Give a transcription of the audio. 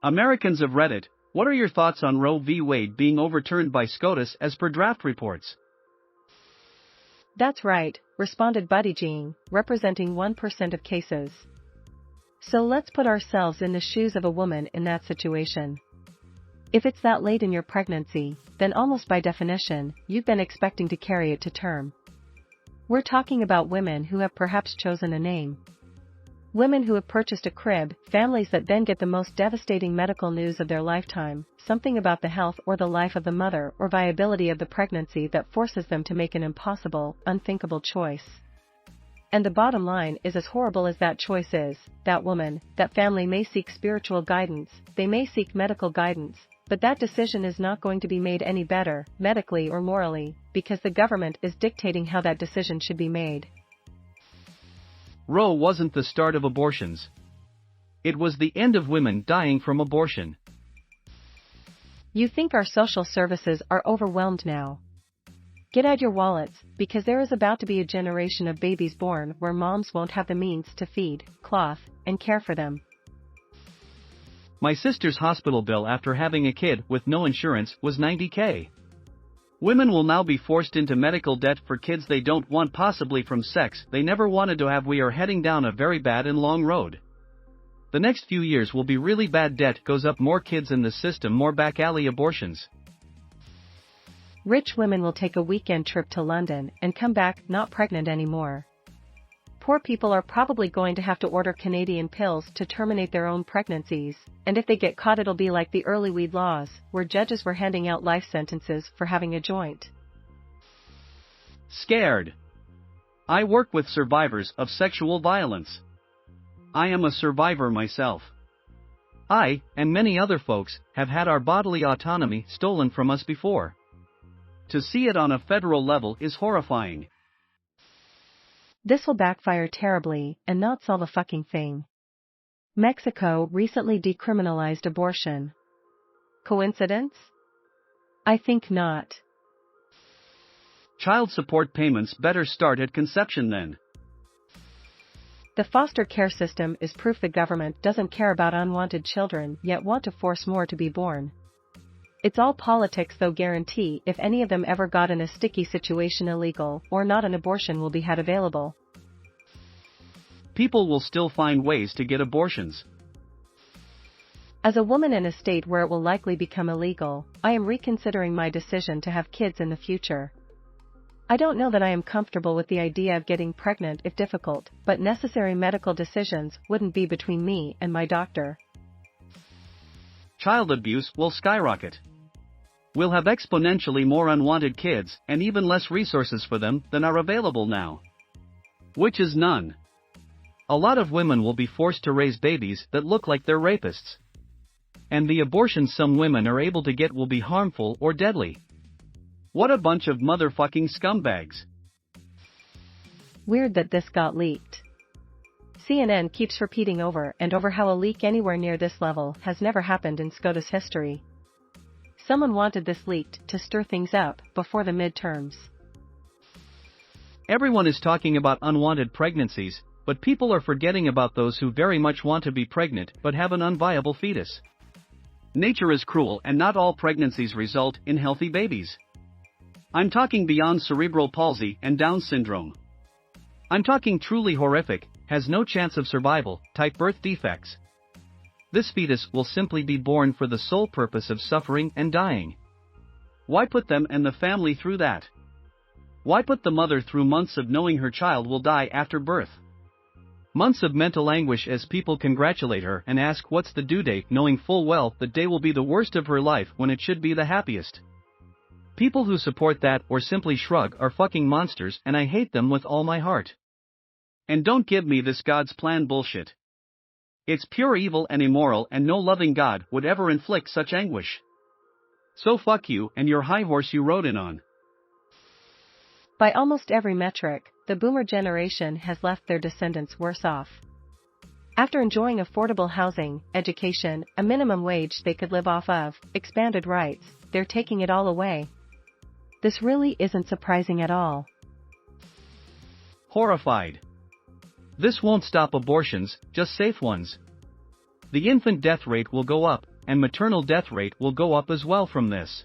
Americans of Reddit, what are your thoughts on Roe v. Wade being overturned by SCOTUS as per draft reports? That's right, responded Buttiegieg, representing 1% of cases. So let's put ourselves in the shoes of a woman in that situation. If it's that late in your pregnancy, then almost by definition, you've been expecting to carry it to term. We're talking about women who have perhaps chosen a name. Women who have purchased a crib, families that then get the most devastating medical news of their lifetime, something about the health or the life of the mother or viability of the pregnancy that forces them to make an impossible, unthinkable choice. And the bottom line is, as horrible as that choice is, that woman, that family may seek spiritual guidance, they may seek medical guidance, but that decision is not going to be made any better, medically or morally, because the government is dictating how that decision should be made. Roe wasn't the start of abortions. It was the end of women dying from abortion. You think our social services are overwhelmed now? Get out your wallets, because there is about to be a generation of babies born where moms won't have the means to feed, clothe, and care for them. My sister's hospital bill after having a kid with no insurance was $90,000. Women will now be forced into medical debt for kids they don't want, possibly from sex they never wanted to have. We are heading down a very bad and long road. The next few years will be really bad. Debt goes up, more kids in the system, more back alley abortions. Rich women will take a weekend trip to London and come back not pregnant anymore. Poor people are probably going to have to order Canadian pills to terminate their own pregnancies, and if they get caught it'll be like the early weed laws, where judges were handing out life sentences for having a joint. Scared. I work with survivors of sexual violence. I am a survivor myself. I, and many other folks, have had our bodily autonomy stolen from us before. To see it on a federal level is horrifying. This will backfire terribly and not solve a fucking thing. Mexico recently decriminalized abortion. Coincidence? I think not. Child support payments better start at conception then. The foster care system is proof the government doesn't care about unwanted children yet want to force more to be born. It's all politics though. Guarantee if any of them ever got in a sticky situation, illegal or not, an abortion will be had available. People will still find ways to get abortions. As a woman in a state where it will likely become illegal, I am reconsidering my decision to have kids in the future. I don't know that I am comfortable with the idea of getting pregnant if difficult, but necessary medical decisions wouldn't be between me and my doctor. Child abuse will skyrocket. We'll have exponentially more unwanted kids and even less resources for them than are available now. Which is none. A lot of women will be forced to raise babies that look like they're rapists. And the abortions some women are able to get will be harmful or deadly. What a bunch of motherfucking scumbags. Weird that this got leaked. CNN keeps repeating over and over how a leak anywhere near this level has never happened in SCOTUS history. Someone wanted this leaked to stir things up before the midterms. Everyone is talking about unwanted pregnancies, but people are forgetting about those who very much want to be pregnant but have an unviable fetus. Nature is cruel and not all pregnancies result in healthy babies. I'm talking beyond cerebral palsy and Down syndrome. I'm talking truly horrific, has no chance of survival, type birth defects. This fetus will simply be born for the sole purpose of suffering and dying. Why put them and the family through that? Why put the mother through months of knowing her child will die after birth? Months of mental anguish as people congratulate her and ask what's the due date, knowing full well the day will be the worst of her life when it should be the happiest. People who support that or simply shrug are fucking monsters, and I hate them with all my heart. And don't give me this God's plan bullshit. It's pure evil and immoral, and no loving God would ever inflict such anguish. So fuck you and your high horse you rode in on. By almost every metric, the boomer generation has left their descendants worse off. After enjoying affordable housing, education, a minimum wage they could live off of, expanded rights, they're taking it all away. This really isn't surprising at all. Horrified. This won't stop abortions, just safe ones. The infant death rate will go up, and maternal death rate will go up as well from this.